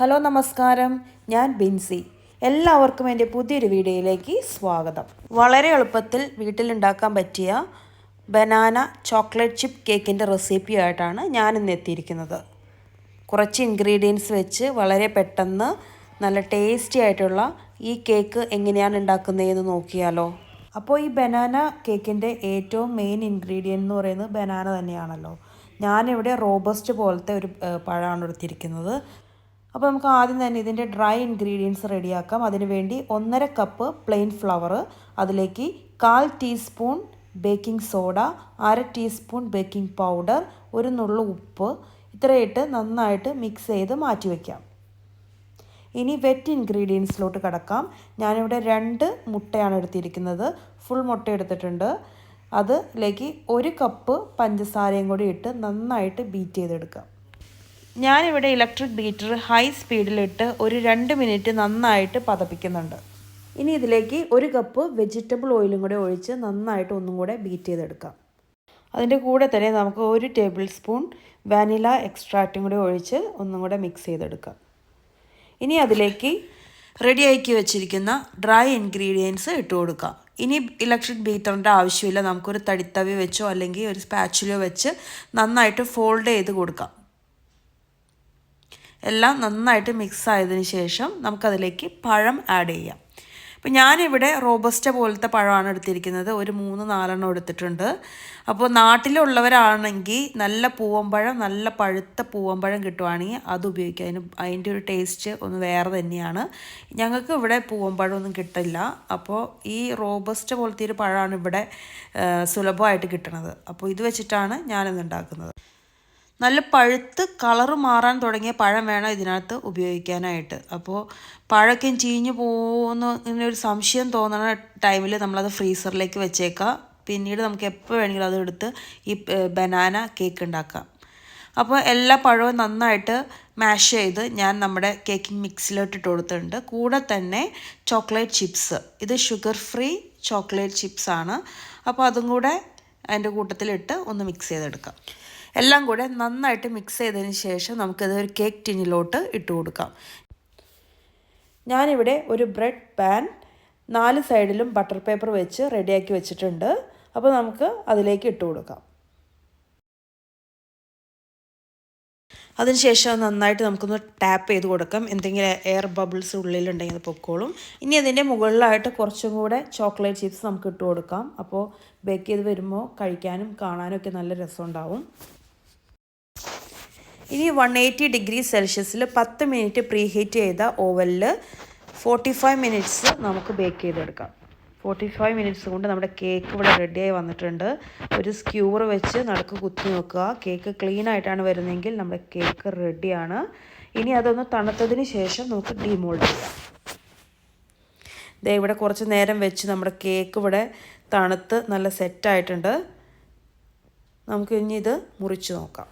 Hello നമസ്കാരം, ഞാൻ ബിൻസി. എല്ലാവർക്കും എൻ്റെ പുതിയൊരു വീഡിയോയിലേക്ക് സ്വാഗതം. വളരെ എളുപ്പത്തിൽ വീട്ടിലുണ്ടാക്കാൻ പറ്റിയ ബനാന ചോക്ലേറ്റ് ചിപ്പ് കേക്കിൻ്റെ റെസിപ്പിയായിട്ടാണ് ഞാനിന്ന് എത്തിയിരിക്കുന്നത്. കുറച്ച് ഇൻഗ്രീഡിയൻസ് വെച്ച് വളരെ പെട്ടെന്ന് നല്ല ടേസ്റ്റി ആയിട്ടുള്ള ഈ കേക്ക് എങ്ങനെയാണ് ഉണ്ടാക്കുന്നതെന്ന് നോക്കിയാലോ. അപ്പോൾ ഈ ബനാന കേക്കിൻ്റെ ഏറ്റവും മെയിൻ ഇൻഗ്രീഡിയൻ്റ് എന്ന് പറയുന്നത് ബനാന തന്നെയാണല്ലോ. ഞാനിവിടെ റോബസ്റ്റ് പോലത്തെ ഒരു പഴമാണ് എടുത്തിരിക്കുന്നത്. അപ്പോൾ നമുക്ക് ആദ്യം തന്നെ ഇതിൻ്റെ ഡ്രൈ ഇൻഗ്രീഡിയൻസ് റെഡിയാക്കാം. അതിനുവേണ്ടി 1.5 കപ്പ് പ്ലെയിൻ ഫ്ലവർ, അതിലേക്ക് 1/4 teaspoon baking soda, 1/2 teaspoon baking powder, ഒരു നുള്ളു ഉപ്പ്, ഇത്രയിട്ട് നന്നായിട്ട് മിക്സ് ചെയ്ത് മാറ്റി വയ്ക്കാം. ഇനി വെറ്റ് ഇൻഗ്രീഡിയൻസിലോട്ട് കടക്കാം. ഞാനിവിടെ 2 മുട്ടയാണ് എടുത്തിരിക്കുന്നത്. ഫുൾ മുട്ട എടുത്തിട്ടുണ്ട്. അതിലേക്ക് 1 കപ്പ് പഞ്ചസാരയും കൂടി ഇട്ട് നന്നായിട്ട് ബീറ്റ് ചെയ്തെടുക്കാം. ഞാനിവിടെ ഇലക്ട്രിക് ബീറ്റർ ഹൈ സ്പീഡിലിട്ട് ഒരു 2 മിനിറ്റ് നന്നായിട്ട് പതപ്പിക്കുന്നുണ്ട്. ഇനി ഇതിലേക്ക് 1 കപ്പ് വെജിറ്റബിൾ ഓയിലും കൂടെ ഒഴിച്ച് നന്നായിട്ട് ഒന്നും കൂടെ ബീറ്റ് ചെയ്തെടുക്കാം. അതിൻ്റെ കൂടെ തന്നെ നമുക്ക് 1 ടേബിൾ സ്പൂൺ വാനില എക്സ്ട്രാക്റ്റും കൂടെ ഒഴിച്ച് ഒന്നും കൂടെ മിക്സ് ചെയ്തെടുക്കാം. ഇനി അതിലേക്ക് റെഡിയാക്കി വെച്ചിരിക്കുന്ന ഡ്രൈ ഇൻഗ്രീഡിയൻസ് ഇട്ട് കൊടുക്കാം. ഇനി ഇലക്ട്രിക് ബീറ്ററിൻ്റെ ആവശ്യമില്ല. നമുക്കൊരു തടിത്തവി വെച്ചോ അല്ലെങ്കിൽ ഒരു സ്പാച്ചുലോ വെച്ച് നന്നായിട്ട് ഫോൾഡ് ചെയ്ത് കൊടുക്കാം. എല്ലാം നന്നായിട്ട് മിക്സ് ആയതിന് ശേഷം നമുക്കതിലേക്ക് പഴം ആഡ് ചെയ്യാം. അപ്പോൾ ഞാനിവിടെ റോബസ്റ്റ പോലത്തെ പഴമാണ് എടുത്തിരിക്കുന്നത്. ഒരു 3-4 എടുത്തിട്ടുണ്ട്. അപ്പോൾ നാട്ടിലുള്ളവരാണെങ്കിൽ നല്ല പൂവമ്പഴം, നല്ല പഴുത്ത പൂവമ്പഴം കിട്ടുവാണെങ്കിൽ അത് ഉപയോഗിക്കാം. അതിൻ്റെ ഒരു ടേസ്റ്റ് ഒന്ന് വേറെ തന്നെയാണ്. ഞങ്ങൾക്ക് ഇവിടെ പൂവമ്പഴമൊന്നും കിട്ടില്ല. അപ്പോൾ ഈ റോബസ്റ്റ പോലത്തെ ഒരു പഴമാണ് ഇവിടെ സുലഭമായിട്ട് കിട്ടുന്നത്. അപ്പോൾ ഇത് വെച്ചിട്ടാണ് ഞാനിന്ന് ഉണ്ടാക്കുന്നത്. നല്ല പഴുത്ത് കളറ് മാറാൻ തുടങ്ങിയ പഴം വേണം ഇതിനകത്ത് ഉപയോഗിക്കാനായിട്ട്. അപ്പോൾ പഴമൊക്കെ ചീഞ്ഞു പോകുന്ന ഇങ്ങനൊരു സംശയം തോന്നുന്ന ടൈമിൽ നമ്മളത് ഫ്രീസറിലേക്ക് വെച്ചേക്കാം. പിന്നീട് നമുക്ക് എപ്പോൾ വേണമെങ്കിലും അതെടുത്ത് ഈ ബനാന കേക്ക് ഉണ്ടാക്കാം. അപ്പോൾ എല്ലാ പഴവും നന്നായിട്ട് മാഷ് ചെയ്ത് ഞാൻ നമ്മുടെ കേക്കിംഗ് മിക്സിലോട്ട് ഇട്ട് കൊടുത്തിട്ടുണ്ട്. കൂടെ തന്നെ ചോക്ലേറ്റ് ചിപ്സ്, ഇത് ഷുഗർ ഫ്രീ ചോക്ലേറ്റ് ചിപ്സാണ്. അപ്പോൾ അതും കൂടെ അതിൻ്റെ കൂട്ടത്തിലിട്ട് ഒന്ന് മിക്സ് ചെയ്തെടുക്കാം. എല്ലാം കൂടെ നന്നായിട്ട് മിക്സ് ചെയ്തതിന് ശേഷം നമുക്കത് ഒരു കേക്ക് ടിന്നിലോട്ട് ഇട്ട് കൊടുക്കാം. ഞാനിവിടെ ഒരു ബ്രെഡ് പാൻ 4 സൈഡിലും ബട്ടർ പേപ്പർ വെച്ച് റെഡിയാക്കി വെച്ചിട്ടുണ്ട്. അപ്പോൾ നമുക്ക് അതിലേക്ക് ഇട്ട് കൊടുക്കാം. അതിനുശേഷം നന്നായിട്ട് നമുക്കൊന്ന് ടാപ്പ് ചെയ്ത് കൊടുക്കാം. എന്തെങ്കിലും എയർ ബബിൾസ് ഉള്ളിലുണ്ടെങ്കിൽ അത് പൊക്കോളും. ഇനി അതിൻ്റെ മുകളിലായിട്ട് കുറച്ചും കൂടെ ചോക്ലേറ്റ് ചിപ്സ് നമുക്ക് ഇട്ട് കൊടുക്കാം. അപ്പോൾ ബേക്ക് ചെയ്ത് വരുമ്പോൾ കഴിക്കാനും കാണാനും ഒക്കെ നല്ല രസമുണ്ടാവും. ഇനി 180 ഡിഗ്രി സെൽഷ്യസിൽ 10 മിനിറ്റ് പ്രീ ഹീറ്റ് ചെയ്ത ഓവനിൽ 45 മിനിറ്റ്സ് നമുക്ക് ബേക്ക് ചെയ്തെടുക്കാം. 45 മിനിറ്റ്സ് കൊണ്ട് നമ്മുടെ കേക്ക് ഇവിടെ റെഡിയായി വന്നിട്ടുണ്ട്. ഒരു സ്ക്യൂർ വെച്ച് നടുക്ക് കുത്തി നോക്കുക. കേക്ക് ക്ലീൻ ആയിട്ടാണ് വരുന്നതെങ്കിൽ നമ്മുടെ കേക്ക് റെഡിയാണ്. ഇനി അതൊന്ന് തണുത്തതിന് ശേഷം നമുക്ക് ഡീമോൾഡ് ചെയ്യാം. ദേ ഇവിടെ കുറച്ച് നേരം വെച്ച് നമ്മുടെ കേക്ക് ഇവിടെ തണുത്ത് നല്ല സെറ്റായിട്ടുണ്ട്. നമുക്ക് ഇനി ഇത് മുറിച്ച് നോക്കാം.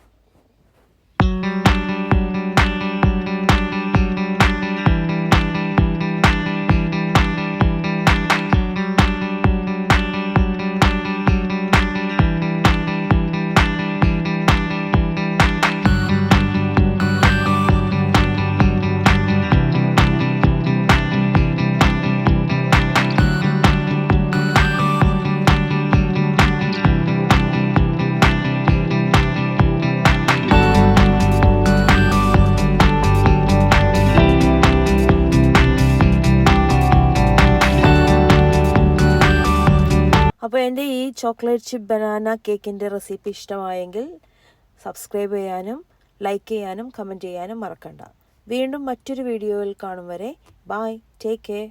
അപ്പോൾ എൻ്റെ ഈ ചോക്ലേറ്റ് ചിപ്പ് ബനാന കേക്കിൻ്റെ റെസിപ്പി ഇഷ്ടമായെങ്കിൽ സബ്സ്ക്രൈബ് ചെയ്യാനും ലൈക്ക് ചെയ്യാനും കമൻറ്റ് ചെയ്യാനും മറക്കണ്ട. വീണ്ടും മറ്റൊരു വീഡിയോയിൽ കാണും വരെ ബൈ, ടേക്ക് കെയർ.